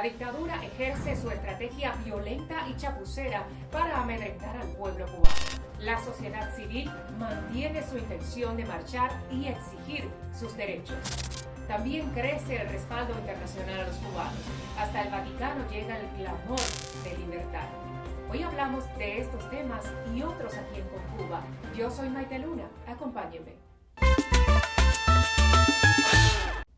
dictadura ejerce su estrategia violenta y chapucera para amedrentar al pueblo cubano. La sociedad civil mantiene su intención de marchar y exigir sus derechos. También crece el respaldo internacional a los cubanos. Hasta el Vaticano llega el clamor de libertad. Hoy hablamos de estos temas y otros aquí en Con Cuba. Yo soy Maite Luna. Acompáñenme.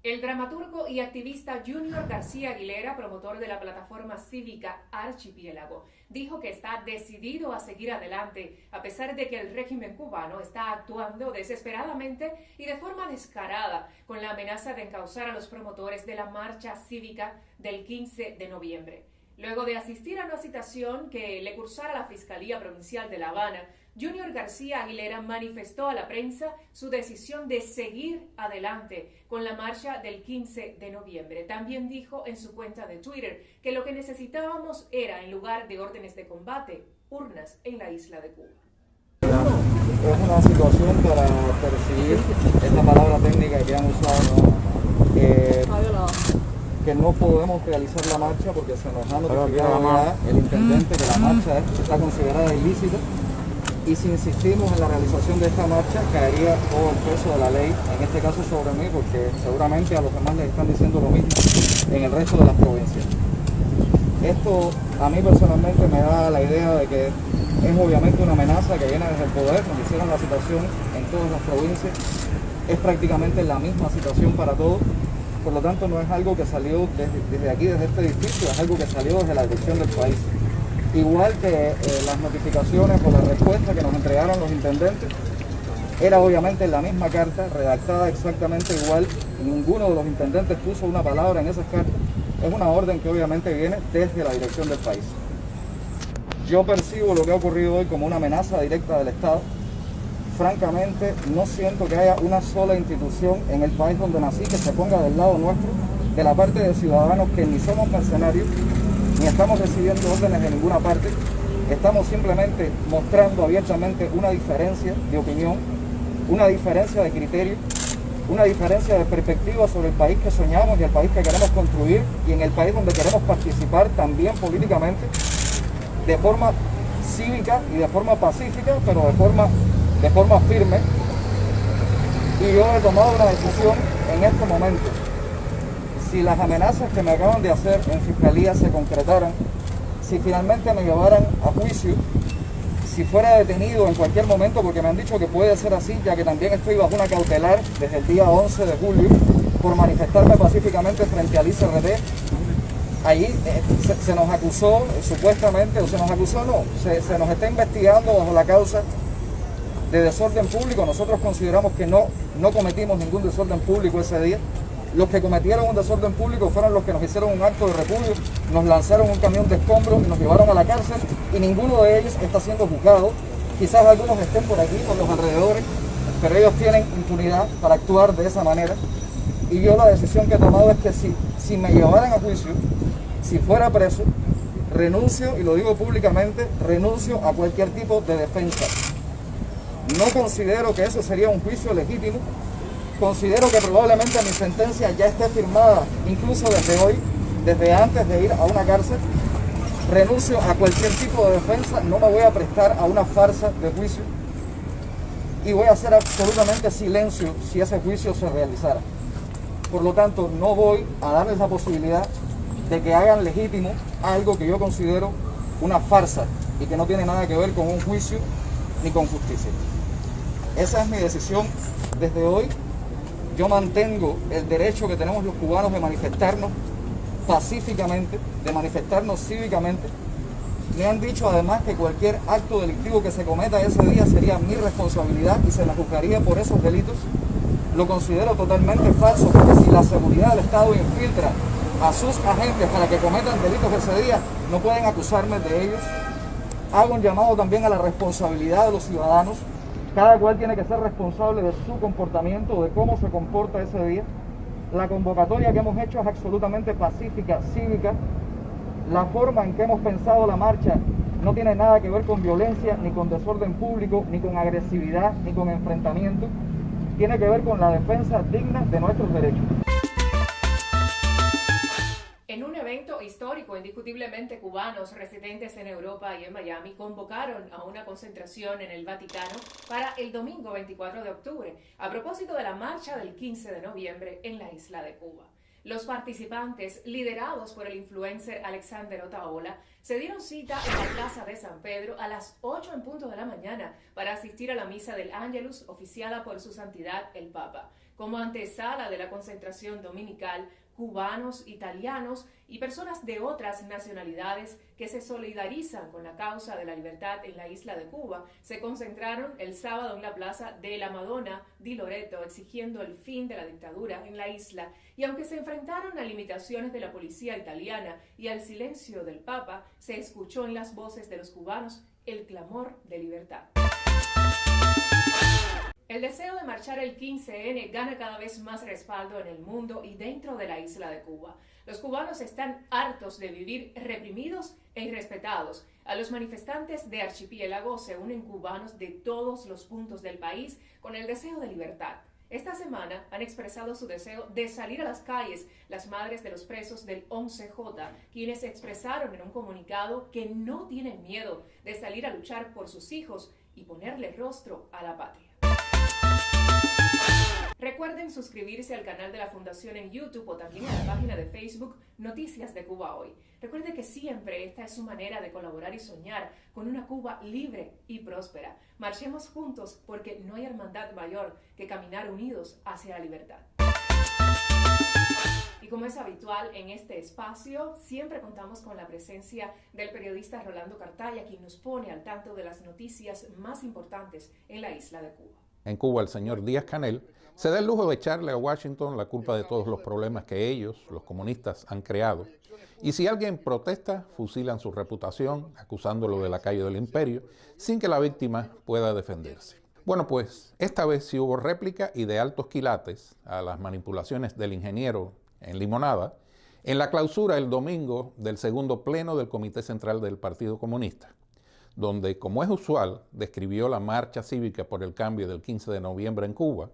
El dramaturgo y activista Junior García Aguilera, promotor de la plataforma cívica Archipiélago, dijo que está decidido a seguir adelante, a pesar de que el régimen cubano está actuando desesperadamente y de forma descarada con la amenaza de encausar a los promotores de la marcha cívica del 15 de noviembre. Luego de asistir a una citación que le cursara la Fiscalía Provincial de La Habana, Junior García Aguilera manifestó a la prensa su decisión de seguir adelante con la marcha del 15 de noviembre. También dijo en su cuenta de Twitter que lo que necesitábamos era, en lugar de órdenes de combate, urnas en la isla de Cuba. Es una situación para percibir esta palabra técnica que han usado, que no podemos realizar la marcha porque se nos ha notificado el intendente que la marcha está considerada ilícita. Y si insistimos en la realización de esta marcha, caería todo el peso de la ley, en este caso sobre mí, porque seguramente a los demás les están diciendo lo mismo en el resto de las provincias. Esto a mí personalmente me da la idea de que es obviamente una amenaza que viene desde el poder. Nos hicieron la situación en todas las provincias, es prácticamente la misma situación para todos, por lo tanto no es algo que salió desde aquí, desde este edificio, es algo que salió desde la dirección del país. Igual que las notificaciones o la respuesta que nos entregaron los intendentes, era obviamente la misma carta, redactada exactamente igual, ninguno de los intendentes puso una palabra en esas cartas, es una orden que obviamente viene desde la dirección del país. Yo percibo lo que ha ocurrido hoy como una amenaza directa del Estado. Francamente, no siento que haya una sola institución en el país donde nací que se ponga del lado nuestro, de la parte de ciudadanos que ni somos mercenarios, ni estamos recibiendo órdenes de ninguna parte, estamos simplemente mostrando abiertamente una diferencia de opinión, una diferencia de criterio, una diferencia de perspectiva sobre el país que soñamos y el país que queremos construir y en el país donde queremos participar también políticamente, de forma cívica y de forma pacífica, pero de forma firme. Y yo he tomado una decisión en este momento. Si las amenazas que me acaban de hacer en Fiscalía se concretaran, si finalmente me llevaran a juicio, si fuera detenido en cualquier momento, porque me han dicho que puede ser así, ya que también estoy bajo una cautelar desde el día 11 de julio por manifestarme pacíficamente frente al ICRT. Allí se nos acusó, supuestamente, o se nos acusó no, se nos está investigando bajo la causa de desorden público. Nosotros consideramos que no cometimos ningún desorden público ese día. Los que cometieron un desorden público fueron los que nos hicieron un acto de repudio, nos lanzaron un camión de escombros y nos llevaron a la cárcel y ninguno de ellos está siendo juzgado. Quizás algunos estén por aquí, por los alrededores, pero ellos tienen impunidad para actuar de esa manera. Y yo la decisión que he tomado es que si me llevaran a juicio, si fuera preso, renuncio, y lo digo públicamente, renuncio a cualquier tipo de defensa. No considero que eso sería un juicio legítimo. Considero que probablemente mi sentencia ya esté firmada, incluso desde hoy, desde antes de ir a una cárcel. Renuncio a cualquier tipo de defensa, no me voy a prestar a una farsa de juicio y voy a hacer absolutamente silencio si ese juicio se realizara. Por lo tanto, no voy a darles la posibilidad de que hagan legítimo algo que yo considero una farsa y que no tiene nada que ver con un juicio ni con justicia. Esa es mi decisión desde hoy. Yo mantengo el derecho que tenemos los cubanos de manifestarnos pacíficamente, de manifestarnos cívicamente. Me han dicho además que cualquier acto delictivo que se cometa ese día sería mi responsabilidad y se me juzgaría por esos delitos. Lo considero totalmente falso, porque si la seguridad del Estado infiltra a sus agentes para que cometan delitos ese día, no pueden acusarme de ellos. Hago un llamado también a la responsabilidad de los ciudadanos. Cada cual tiene que ser responsable de su comportamiento, de cómo se comporta ese día. La convocatoria que hemos hecho es absolutamente pacífica, cívica. La forma en que hemos pensado la marcha no tiene nada que ver con violencia, ni con desorden público, ni con agresividad, ni con enfrentamiento. Tiene que ver con la defensa digna de nuestros derechos. En un evento momento histórico, indiscutiblemente cubanos residentes en Europa y en Miami convocaron a una concentración en el Vaticano para el domingo 24 de octubre, a propósito de la marcha del 15 de noviembre en la isla de Cuba. Los participantes, liderados por el influencer Alexander Otaola, se dieron cita en la Plaza de San Pedro a las 8 en punto de la mañana para asistir a la misa del Ángelus oficiada por su santidad el Papa. Como antesala de la concentración dominical, cubanos, italianos y personas de otras nacionalidades que se solidarizan con la causa de la libertad en la isla de Cuba se concentraron el sábado en la plaza de la Madonna di Loreto exigiendo el fin de la dictadura en la isla, y aunque se enfrentaron a limitaciones de la policía italiana y al silencio del Papa, se escuchó en las voces de los cubanos el clamor de libertad. El deseo de marchar el 15N gana cada vez más respaldo en el mundo y dentro de la isla de Cuba. Los cubanos están hartos de vivir reprimidos e irrespetados. A los manifestantes de Archipiélago se unen cubanos de todos los puntos del país con el deseo de libertad. Esta semana han expresado su deseo de salir a las calles las madres de los presos del 11J, quienes expresaron en un comunicado que no tienen miedo de salir a luchar por sus hijos y ponerle rostro a la patria. Recuerden suscribirse al canal de la Fundación en YouTube o también a la página de Facebook Noticias de Cuba Hoy. Recuerde que siempre esta es su manera de colaborar y soñar con una Cuba libre y próspera. Marchemos juntos porque no hay hermandad mayor que caminar unidos hacia la libertad. Y como es habitual en este espacio, siempre contamos con la presencia del periodista Rolando Cartaya, quien nos pone al tanto de las noticias más importantes en la isla de Cuba. En Cuba, el señor Díaz-Canel se da el lujo de echarle a Washington la culpa de todos los problemas que ellos, los comunistas, han creado. Y si alguien protesta, fusilan su reputación, acusándolo de lacayo del imperio, sin que la víctima pueda defenderse. Bueno, pues esta vez sí hubo réplica y de altos quilates a las manipulaciones del ingeniero en Limonada en la clausura el domingo del segundo pleno del Comité Central del Partido Comunista, donde, como es usual, describió la marcha cívica por el cambio del 15 de noviembre en Cuba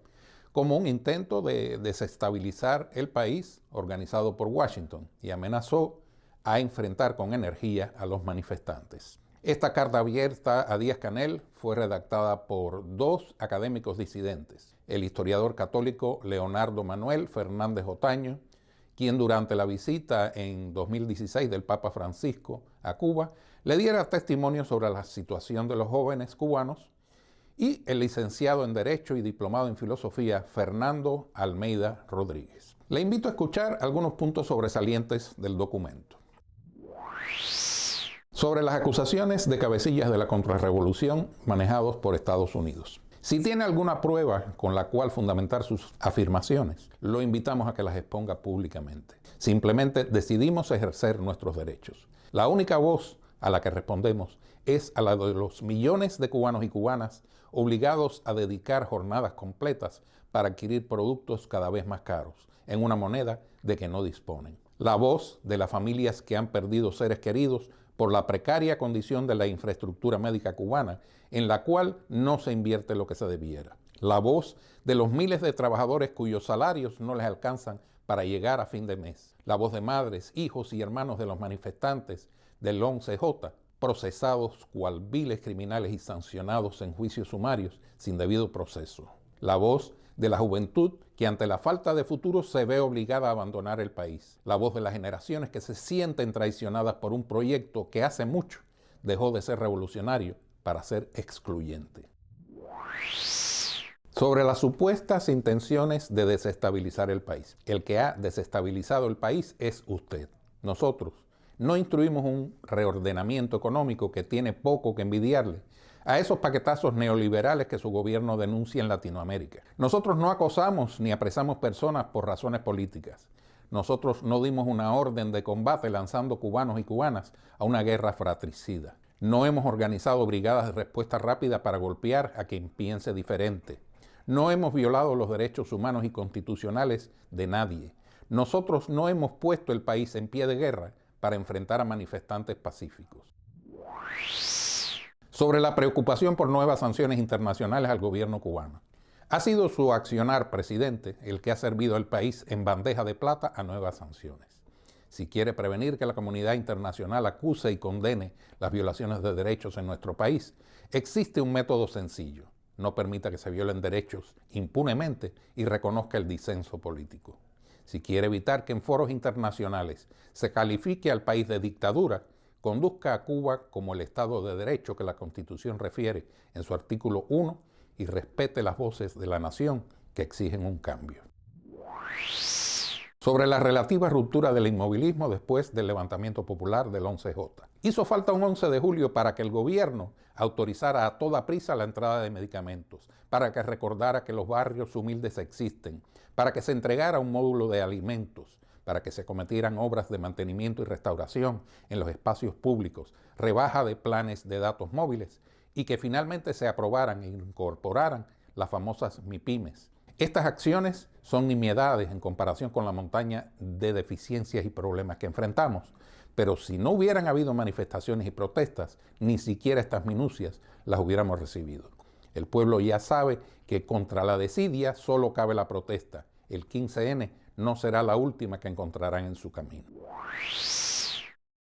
como un intento de desestabilizar el país organizado por Washington y amenazó a enfrentar con energía a los manifestantes. Esta carta abierta a Díaz-Canel fue redactada por dos académicos disidentes, el historiador católico Leonardo Manuel Fernández Otaño, quien durante la visita en 2016 del Papa Francisco a Cuba le diera testimonio sobre la situación de los jóvenes cubanos, y el licenciado en Derecho y diplomado en Filosofía Fernando Almeida Rodríguez. Le invito a escuchar algunos puntos sobresalientes del documento. Sobre las acusaciones de cabecillas de la contrarrevolución manejados por Estados Unidos. Si tiene alguna prueba con la cual fundamentar sus afirmaciones, lo invitamos a que las exponga públicamente. Simplemente decidimos ejercer nuestros derechos. La única voz a la que respondemos es a la de los millones de cubanos y cubanas obligados a dedicar jornadas completas para adquirir productos cada vez más caros, en una moneda de que no disponen. La voz de las familias que han perdido seres queridos por la precaria condición de la infraestructura médica cubana, en la cual no se invierte lo que se debiera. La voz de los miles de trabajadores cuyos salarios no les alcanzan para llegar a fin de mes. La voz de madres, hijos y hermanos de los manifestantes del 11J, procesados cual viles criminales y sancionados en juicios sumarios sin debido proceso. La voz de la juventud que ante la falta de futuro se ve obligada a abandonar el país. La voz de las generaciones que se sienten traicionadas por un proyecto que hace mucho dejó de ser revolucionario para ser excluyente. Sobre las supuestas intenciones de desestabilizar el país. El que ha desestabilizado el país es usted. Nosotros no instruimos un reordenamiento económico que tiene poco que envidiarle a esos paquetazos neoliberales que su gobierno denuncia en Latinoamérica. Nosotros no acosamos ni apresamos personas por razones políticas. Nosotros no dimos una orden de combate lanzando cubanos y cubanas a una guerra fratricida. No hemos organizado brigadas de respuesta rápida para golpear a quien piense diferente. No hemos violado los derechos humanos y constitucionales de nadie. Nosotros no hemos puesto el país en pie de guerra para enfrentar a manifestantes pacíficos. Sobre la preocupación por nuevas sanciones internacionales al gobierno cubano. Ha sido su accionar, presidente, el que ha servido al país en bandeja de plata a nuevas sanciones. Si quiere prevenir que la comunidad internacional acuse y condene las violaciones de derechos en nuestro país, existe un método sencillo. No permita que se violen derechos impunemente y reconozca el disenso político. Si quiere evitar que en foros internacionales se califique al país de dictadura, conduzca a Cuba como el Estado de Derecho que la Constitución refiere en su artículo 1 y respete las voces de la nación que exigen un cambio. Sobre la relativa ruptura del inmovilismo después del levantamiento popular del 11J. Hizo falta un 11 de julio para que el gobierno autorizara a toda prisa la entrada de medicamentos, para que recordara que los barrios humildes existen, para que se entregara un módulo de alimentos, para que se cometieran obras de mantenimiento y restauración en los espacios públicos, rebaja de planes de datos móviles y que finalmente se aprobaran e incorporaran las famosas MIPYMES. Estas acciones son nimiedades en comparación con la montaña de deficiencias y problemas que enfrentamos, pero si no hubieran habido manifestaciones y protestas, ni siquiera estas minucias las hubiéramos recibido. El pueblo ya sabe que contra la desidia solo cabe la protesta. El 15N no será la última que encontrarán en su camino.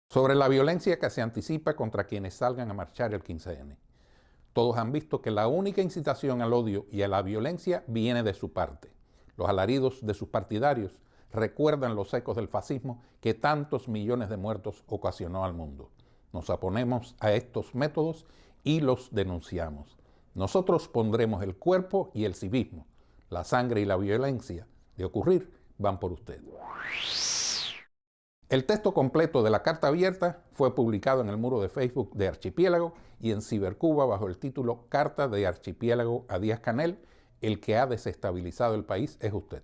Sobre la violencia que se anticipa contra quienes salgan a marchar el 15N. Todos han visto que la única incitación al odio y a la violencia viene de su parte. Los alaridos de sus partidarios recuerdan los ecos del fascismo que tantos millones de muertos ocasionó al mundo. Nos oponemos a estos métodos y los denunciamos. Nosotros pondremos el cuerpo y el civismo. La sangre y la violencia de ocurrir van por usted. El texto completo de la carta abierta fue publicado en el muro de Facebook de Archipiélago y en Cibercuba bajo el título Carta de Archipiélago a Díaz-Canel. El que ha desestabilizado el país es usted.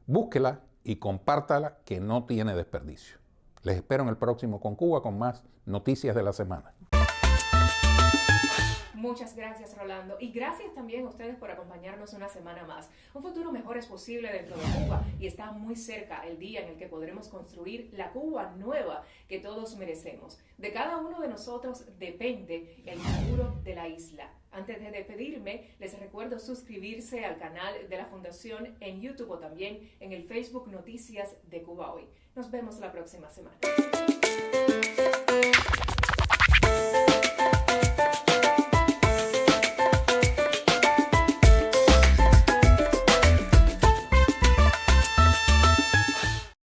Búsquela y compártala, que no tiene desperdicio. Les espero en el próximo Con Cuba con más noticias de la semana. Muchas gracias, Rolando, y gracias también a ustedes por acompañarnos una semana más. Un futuro mejor es posible dentro de Cuba y está muy cerca el día en el que podremos construir la Cuba nueva que todos merecemos. De cada uno de nosotros depende el futuro de la isla. Antes de despedirme, les recuerdo suscribirse al canal de la Fundación en YouTube o también en el Facebook Noticias de Cuba Hoy. Nos vemos la próxima semana.